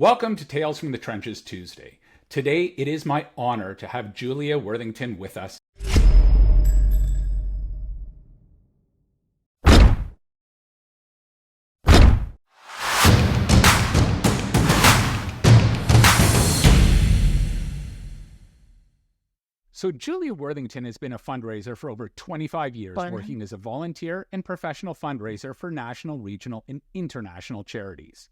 Welcome to Tales from the Trenches Tuesday. Today, it is my honor to have Julia Worthington with us. So Julia Worthington has been a fundraiser for over 25 years, working as a volunteer and professional fundraiser for national, regional, and international charities.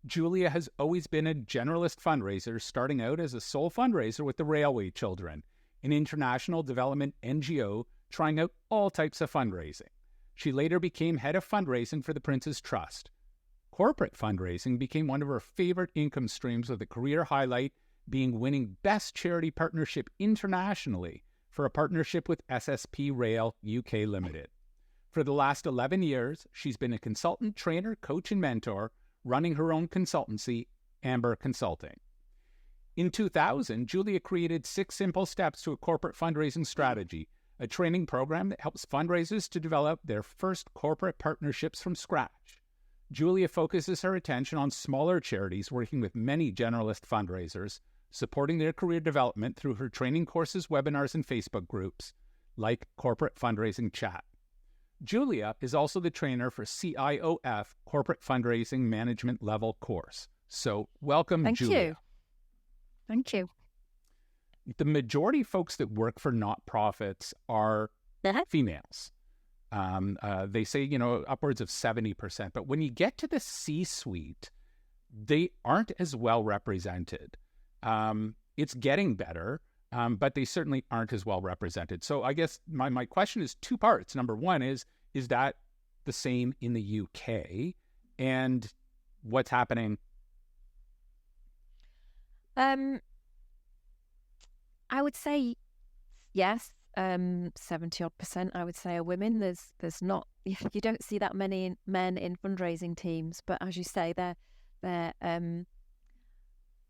Julia has always been a generalist fundraiser, starting out as a sole fundraiser with the Railway Children, an international development NGO trying out all types of fundraising. She later became head of fundraising for the Prince's Trust. Corporate fundraising became one of her favorite income streams, with a career highlight being winning Best Charity Partnership internationally for a partnership with SSP Rail UK Limited. For the last 11 years, she's been a consultant, trainer, coach, and mentor, running her own consultancy, Amber Consulting. In 2000, Julia created 6 Simple Steps to a Corporate Fundraising Strategy, a training program that helps fundraisers to develop their first corporate partnerships from scratch. Julia focuses her attention on smaller charities working with many generalist fundraisers, supporting their career development through her training courses, webinars, and Facebook groups, like Corporate Fundraising Chat. Julia is also the trainer for CIOF Corporate Fundraising Management Level course. So welcome, Julia. Thank you. The majority of folks that work for not-profits are females. They say, upwards of 70%. But when you get to the C-suite, they aren't as well represented. It's getting better, but they certainly aren't as well represented. So I guess my question is 2 parts. Number one is that the same in the UK? And what's happening? I would say yes. 70% I would say are women. There's not, you don't see that many men in fundraising teams, but as you say, their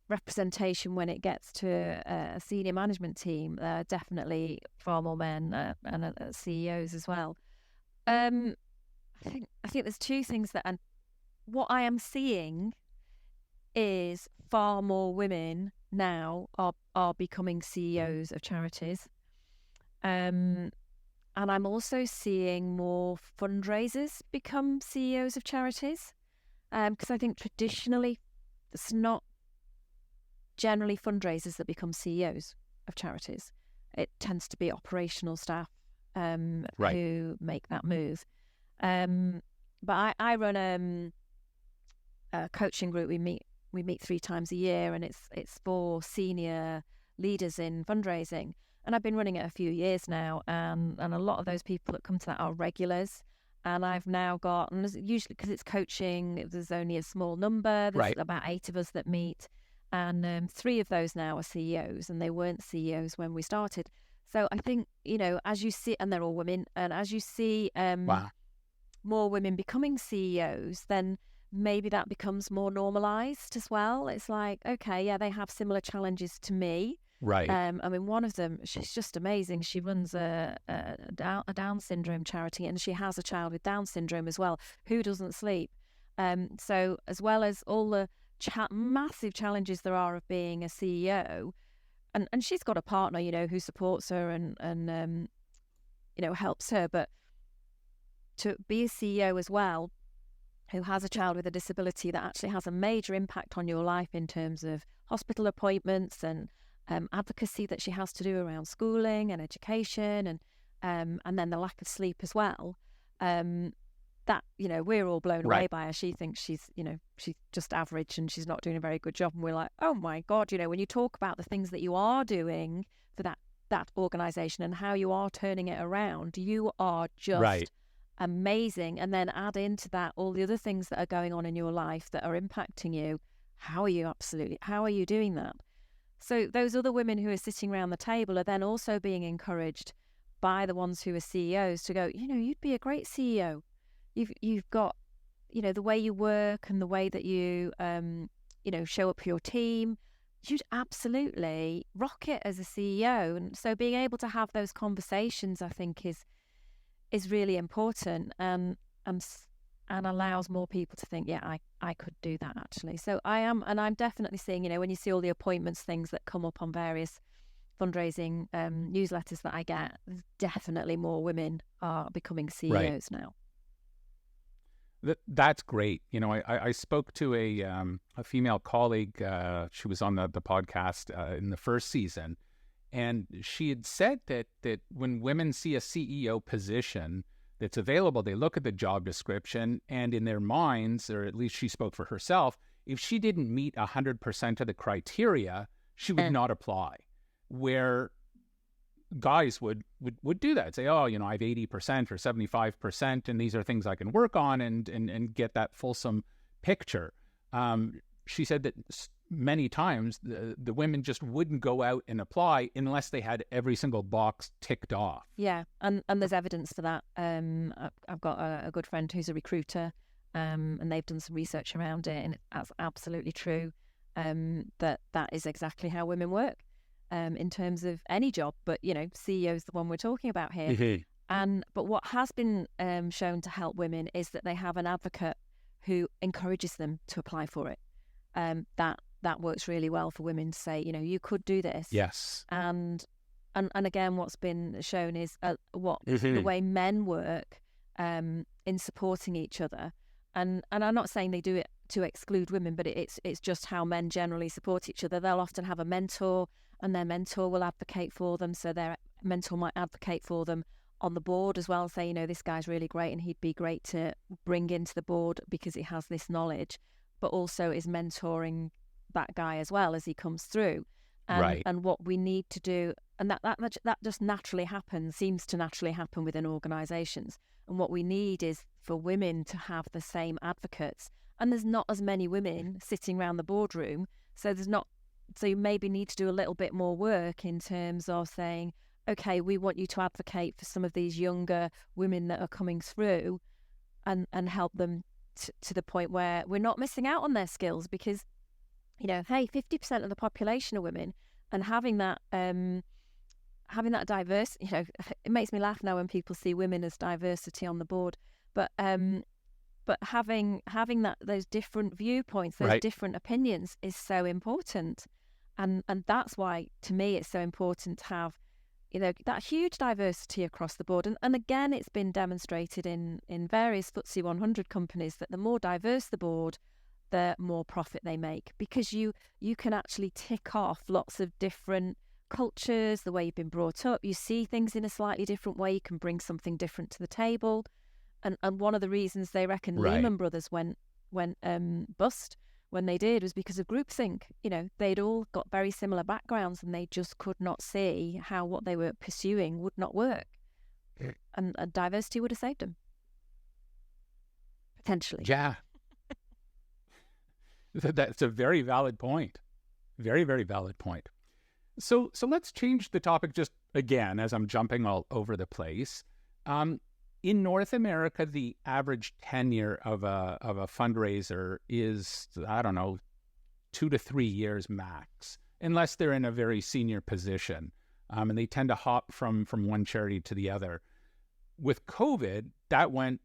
representation when it gets to a senior management team, definitely far more men and CEOs as well. I think there's 2 things and what I am seeing is far more women now are becoming CEOs of charities. And I'm also seeing more fundraisers become CEOs of charities, because I think traditionally it's not generally fundraisers that become CEOs of charities. It tends to be operational staff who make that move. But I run a coaching group. We meet 3 times a year, and it's for senior leaders in fundraising. And I've been running it a few years now, and a lot of those people that come to that are regulars. And I've now got, and usually because it's coaching, there's only a small number. There's about 8 of us that meet. And 3 of those now are CEOs, and they weren't CEOs when we started. So I think, as you see, and they're all women, and as you see more women becoming CEOs, then maybe that becomes more normalized as well. It's like, okay, yeah, they have similar challenges to me. Right. One of them, she's just amazing. She runs a Down syndrome charity, and she has a child with Down syndrome as well, who doesn't sleep. So as well as all the massive challenges there are of being a CEO, and she's got a partner, who supports her and helps her, but to be a CEO as well, who has a child with a disability that actually has a major impact on your life in terms of hospital appointments and advocacy that she has to do around schooling and education, and then the lack of sleep as well. That, we're all blown away by her. She thinks she's just average and she's not doing a very good job. And we're like, oh my God, when you talk about the things that you are doing for that organisation and how you are turning it around, you are just amazing. And then add into that all the other things that are going on in your life that are impacting you. How are you doing that? So those other women who are sitting around the table are then also being encouraged by the ones who are CEOs to go, you'd be a great CEO. You've got, the way you work and the way that you, show up for your team. You'd absolutely rock it as a CEO. And so being able to have those conversations, I think, is really important. And and allows more people to think, yeah, I could do that actually. So I'm definitely seeing, when you see all the appointments things that come up on various fundraising newsletters that I get, there's definitely more women are becoming CEOs now. That's great. I spoke to a female colleague. She was on the podcast in the first season, and she had said that when women see a CEO position that's available, they look at the job description, and in their minds, or at least she spoke for herself, if she didn't meet 100% of the criteria, she would not apply. Where guys would do that, say, oh, I have 80% or 75%, and these are things I can work on and get that fulsome picture. She said that many times the women just wouldn't go out and apply unless they had every single box ticked off. Yeah, and there's evidence for that. I've got a good friend who's a recruiter, and they've done some research around it, and that's absolutely true, that is exactly how women work. In terms of any job, but CEO is the one we're talking about here. Mm-hmm. But what has been shown to help women is that they have an advocate who encourages them to apply for it. That works really well for women to say, you could do this. Yes. And again, what's been shown is mm-hmm. the way men work in supporting each other. And I'm not saying they do it to exclude women, but it's just how men generally support each other. They'll often have a mentor, and their mentor will advocate for them. So their mentor might advocate for them on the board as well, say, this guy's really great and he'd be great to bring into the board because he has this knowledge, but also is mentoring that guy as well as he comes through. And what we need to do, and that just naturally happens, seems to naturally happen within organisations. And what we need is for women to have the same advocates. And there's not as many women sitting around the boardroom, so you maybe need to do a little bit more work in terms of saying, okay, we want you to advocate for some of these younger women that are coming through and help them to the point where we're not missing out on their skills, because, hey, 50% of the population are women, and having that diverse, it makes me laugh now when people see women as diversity on the board, but having those different viewpoints, those different opinions is so important. And that's why, to me, it's so important to have, that huge diversity across the board. And again, it's been demonstrated in various FTSE 100 companies that the more diverse the board, the more profit they make, because you can actually tick off lots of different cultures, the way you've been brought up. You see things in a slightly different way. You can bring something different to the table. And one of the reasons they reckon Lehman Brothers went bust when they did was because of groupthink. They'd all got very similar backgrounds, and they just could not see how what they were pursuing would not work. And diversity would have saved them. Potentially. Yeah. That's a very valid point. Very, very valid point. So let's change the topic just again, as I'm jumping all over the place. In North America, the average tenure of a fundraiser is, 2 to 3 years max, unless they're in a very senior position. And they tend to hop from one charity to the other. With COVID, that went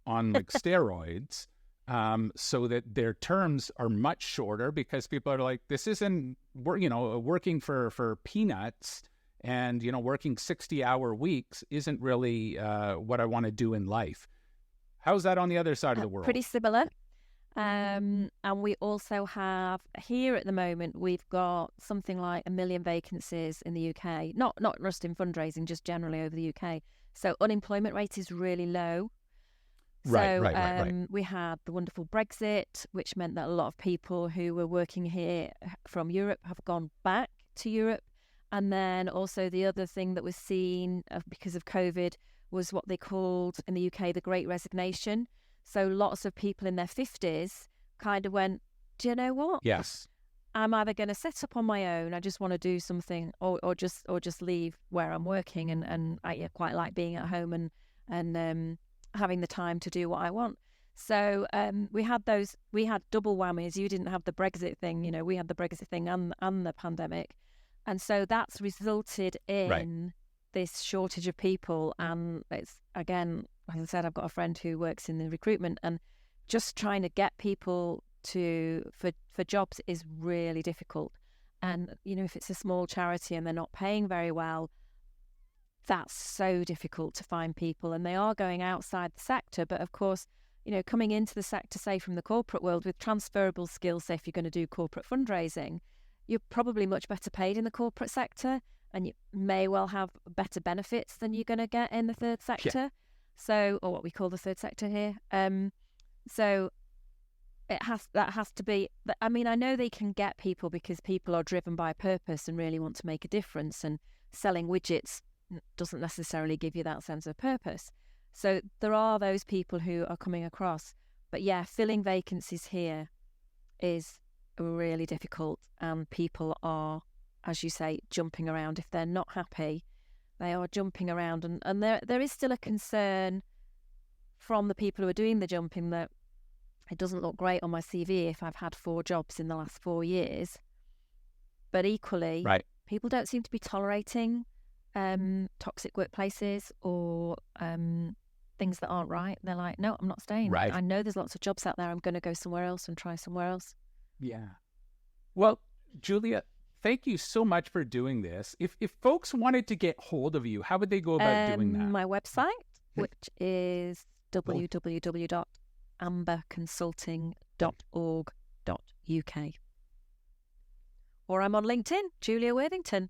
on like steroids, so that their terms are much shorter, because people are like, this isn't, working for peanuts. And, working 60-hour weeks isn't really what I want to do in life. How's that on the other side of the world? Pretty similar. And we also have, here at the moment, we've got something like 1 million vacancies in the UK. Not just in fundraising, just generally over the UK. So unemployment rate is really low. Right. We had the wonderful Brexit, which meant that a lot of people who were working here from Europe have gone back to Europe. And then also the other thing that was seen because of COVID was what they called in the UK the Great Resignation. So lots of people in their 50s kind of went, do you know what? Yes. I'm either going to set up on my own, I just want to do something, or just leave where I'm working, and I quite like being at home and having the time to do what I want. So we had double whammies. You didn't have the Brexit thing, we had the Brexit thing and the pandemic. And so that's resulted in this shortage of people. And it's, again, as I said, I've got a friend who works in the recruitment, and just trying to get people for jobs is really difficult. And, if it's a small charity and they're not paying very well, that's so difficult to find people. And they are going outside the sector. But of course, coming into the sector, say from the corporate world with transferable skills, say if you're going to do corporate fundraising, you're probably much better paid in the corporate sector, and you may well have better benefits than you're going to get in the third sector. Yeah. So, or what we call the third sector here. So that has to be, I mean, I know they can get people because people are driven by purpose and really want to make a difference, and selling widgets doesn't necessarily give you that sense of purpose. So there are those people who are coming across. But yeah, filling vacancies here is really difficult, and people are, as you say, jumping around. If they're not happy, they are jumping around, and there is still a concern from the people who are doing the jumping that it doesn't look great on my CV if I've had 4 jobs in the last 4 years. But equally, right, people don't seem to be tolerating toxic workplaces or things that aren't right. They're like, no, I'm not staying. Right. I know there's lots of jobs out there. I'm going to go somewhere else and try somewhere else. Yeah. Well, Julia, thank you so much for doing this. If folks wanted to get hold of you, how would they go about doing that? My website, which is www.amberconsulting.org.uk. Or I'm on LinkedIn, Julia Worthington.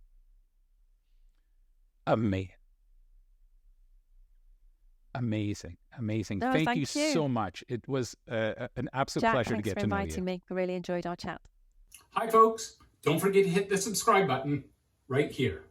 Amazing. No, thank you so much. It was an absolute pleasure to get to know you. Thanks for inviting me. I really enjoyed our chat. Hi, folks. Don't forget to hit the subscribe button right here.